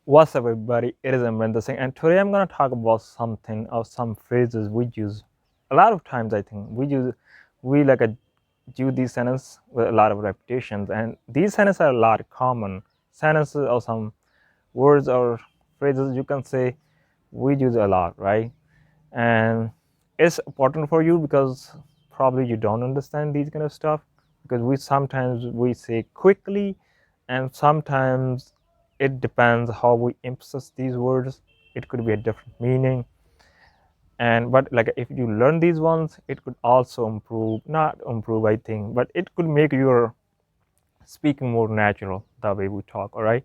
What's up, everybody? It is Amrinder Singh, and today I'm going to talk about something or some phrases we use a lot of times. I think we like a do these sentences with a lot of repetitions, and these sentences are a lot common sentences or some words or phrases you can say we use a lot, right? And it's important for you because probably you don't understand these kind of stuff because we say quickly, and sometimes it depends how we emphasize these words. It could be a different meaning, and but like if you learn these ones, it could also improve, not improve, I think, but it could make your speaking more natural the way we talk. All right.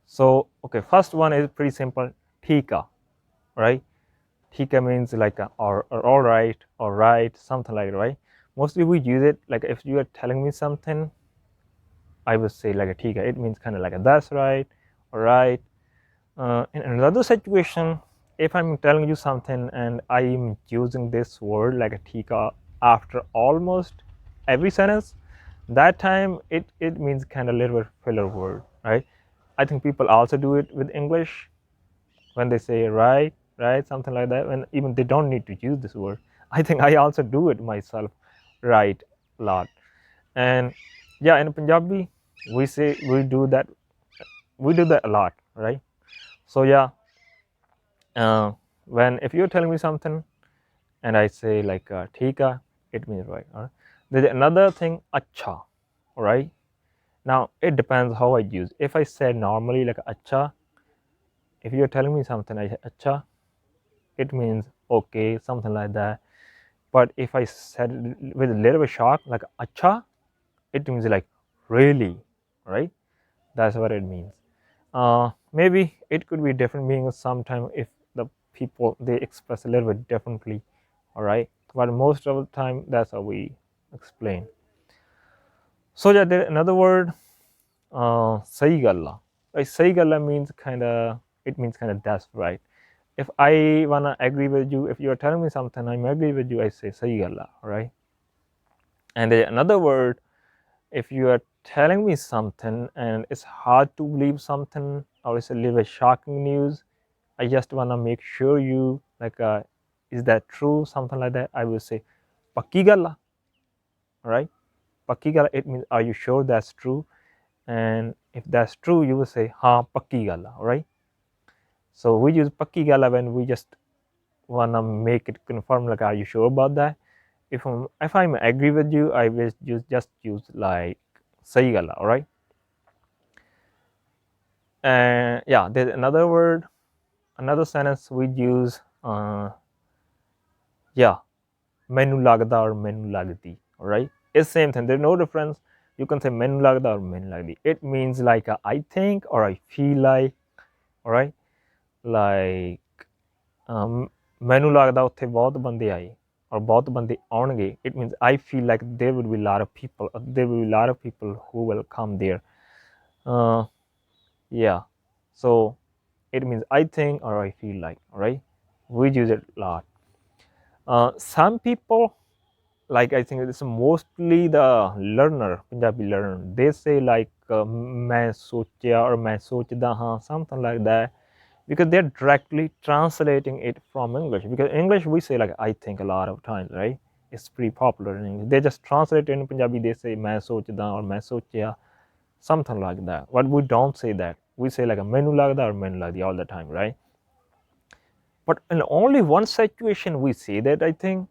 So okay, first one is pretty simple. Tikka, right? Tikka means like or all right, something like that, right? Mostly we use it like if you are telling me something, I would say like a Tikka. It means kind of like a that's right, all right. In another situation, if I'm telling you something and I am using this word like a Tikka after almost every sentence, that time it means kind of little bit filler word, right? I think people also do it with English when they say right, something like that, when even they don't need to use this word. I think I also do it myself, right, a lot. And yeah, in Punjabi, we do that a lot, right? So yeah, uh, when if you're telling me something and I say like Tikka, it means right. All right. There's another thing, Acha, all right? Now it depends how I use. If I say normally like Acha, if you're telling me something, I say Acha, it means okay, something like that. But if I said it with a little bit shock, like Acha, it means like really, right? That's what it means. Maybe it could be different meanings sometime if the people they express a little bit differently, all right? But most of the time, that's how we explain. So yeah, there another word, sahi galla. Like sahi galla means kind of, it means kind of that's right. If I wanna agree with you, if you're telling me something, I'm agree with you, I say sahi galla, right? And there's another word, if you are telling me something and it's hard to believe something or it's a little bit shocking news, I just wanna make sure you like, is that true? Something like that. I will say, "Pakki galla," right? "Pakki galla." It means, are you sure that's true? And if that's true, you will say, "Ha, pakki galla," right? So we use "pakki galla" when we just wanna make it confirm, like, are you sure about that? If I'm agree with you, I will just use like "sahi galla," all right? And yeah, there's another word, another sentence we use. Yeah, menu lagda or menu lagdi, all right? It's same thing, there's no difference. You can say menu lagda or menu lagdi. It means like I think or I feel like, all right? Like ਮੈਨੂੰ ਲੱਗਦਾ ਉੱਥੇ ਬਹੁਤ ਬੰਦੇ ਆਏ or ਬਹੁਤ ਬੰਦੇ ਆਉਣਗੇ. It means I feel like there will be a lot of people, there will be a lot of people who will come there. uh, yeah, so it means I think or I feel like, all right? We use it a lot. Some people, like I think it's mostly the learner, Punjabi learner, they say like मैं सोचा or मैं सोचदा हाँ, something like that, because they're directly translating it from English. Because English we say like I think a lot of times, right? It's pretty popular in English. They just translate it in Punjabi. They say मैं सोचदा or मैं सोचा, something like that. But we don't say that. We say like a मैनू लगदा or मैनू लगदी all the time, right? But in only one situation we say that, I think.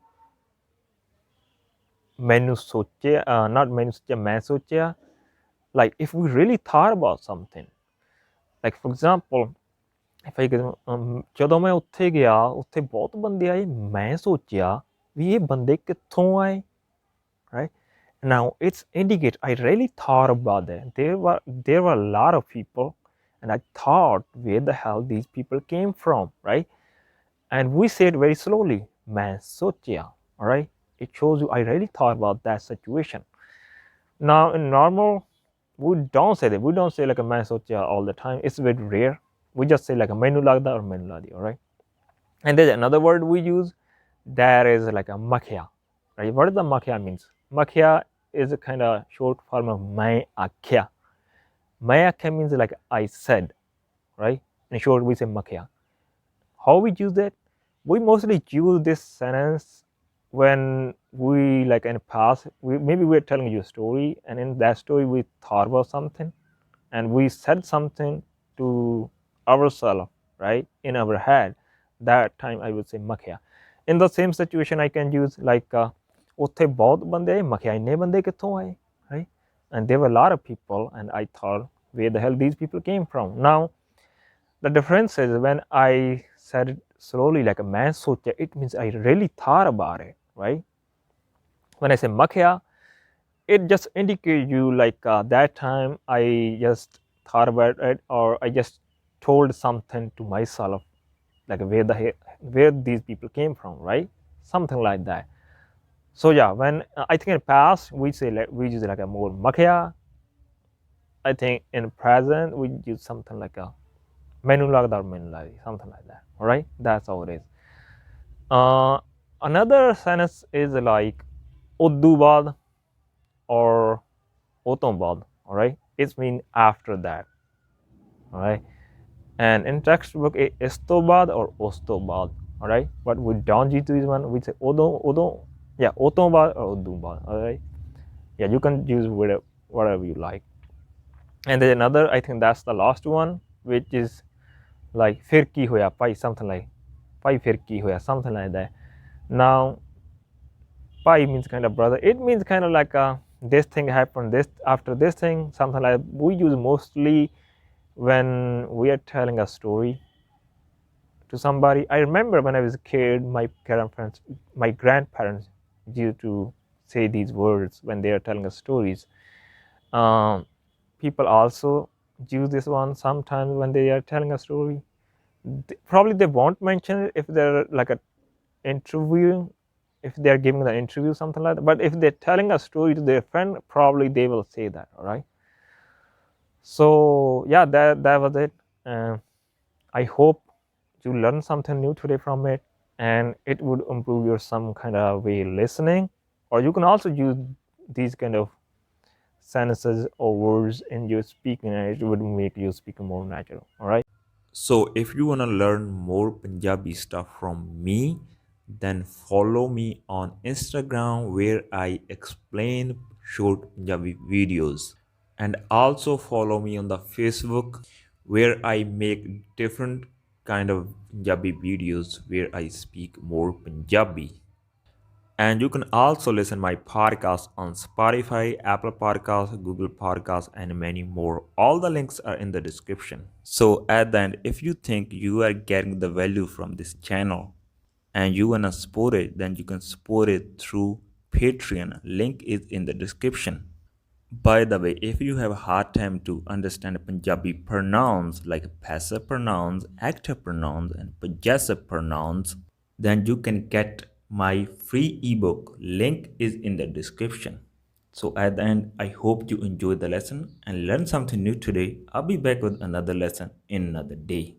मैनू सोचा, not मैनू सोचा, मैं सोचा. Like if we really thought about something, like for example, if I ਜਦੋਂ ਮੈਂ ਉੱਥੇ ਗਿਆ ਉੱਥੇ ਬਹੁਤ ਬੰਦੇ ਆਏ, ਮੈਂ ਸੋਚਿਆ ਵੀ ਇਹ ਬੰਦੇ ਕਿੱਥੋਂ ਆਏ, right? Now it's indicate I really thought about that. There were a lot of people, and I thought where the hell these people came from, right? And we say it very slowly, मैं सोचया, all right? It shows you I really thought about that situation. Now in normal, we don't say that. We don't say like a मैं सोचया all the time. It's very rare. We just say like a मैनू लगदा or मैनू लगदी, all right? And there's another word we use, that is like a Makia, right? What does the Makia means? Makia is a kind of short form of मैं आख्या. मैं आख्या means like I said, right? In short, we say Makia. How we use it? We mostly use this sentence when we like in the past. Maybe we're telling you a story, and in that story we thought about something, and we said something to ourselves, right, in our head. That time I would say Makia. In the same situation, I can use like ਉੱਥੇ ਬਹੁਤ ਬੰਦੇ ਮਖਿਆ ਇੰਨੇ ਬੰਦੇ ਕਿੱਥੋਂ ਆਏ, right? And there were a lot of people, and I thought, where the hell these people came from? Now, the difference is when I said it slowly, like a man socha, it means I really thought about it, right? When I say Makia, it just indicates you like that time I just thought about it, or I just told something to myself, like where these people came from, right? Something like that. So yeah, when I think in past we say like we use like a more Makia. I think in present we use something like a menu lagda or menu lagi, something like that. All right, that's how it is. Another sentence is like uddu baad or oton baad. All right, it's mean after that. All right, and in textbook it is to baad or osto baad. All right, but we don't use this one. We say odon, yeah, oton baad or uddu baad. All right, yeah, you can use whatever you like. And there's another, I think that's the last one, which is like फिर की होया pai, something like pai फिर की होया, something like that. Now pai means kind of brother. It means kind of like this thing happened, this after this thing, something like that. We use mostly when we are telling a story to somebody. I remember when I was a kid, my grandparents used to say these words when they are telling us stories. People also use this one sometimes when they are telling a story. Probably they won't mention it if they're like a interview, if they're giving the interview, something like that. But if they're telling a story to their friend, probably they will say that. All right. So yeah, that was it. I hope you learned something new today from it, and it would improve your some kind of way listening. Or you can also use these kind of sentences or words in your speaking, and it would make your speaking more natural. All right. So, if you want to learn more Punjabi stuff from me, then follow me on Instagram where I explain short Punjabi videos. And also follow me on the Facebook where I make different kind of Punjabi videos where I speak more Punjabi. And you can also listen my podcast on Spotify, Apple Podcasts, Google Podcasts, and many more. All the links are in the description. So at the end, if you think you are getting the value from this channel and you wanna support it, then you can support it through Patreon. Link is in the description. By the way, if you have a hard time to understand Punjabi pronouns like passive pronouns, active pronouns, and possessive pronouns, then you can get my free ebook. Link is in the description. So at the end, I hope you enjoyed the lesson and learned something new today. I'll be back with another lesson in another day.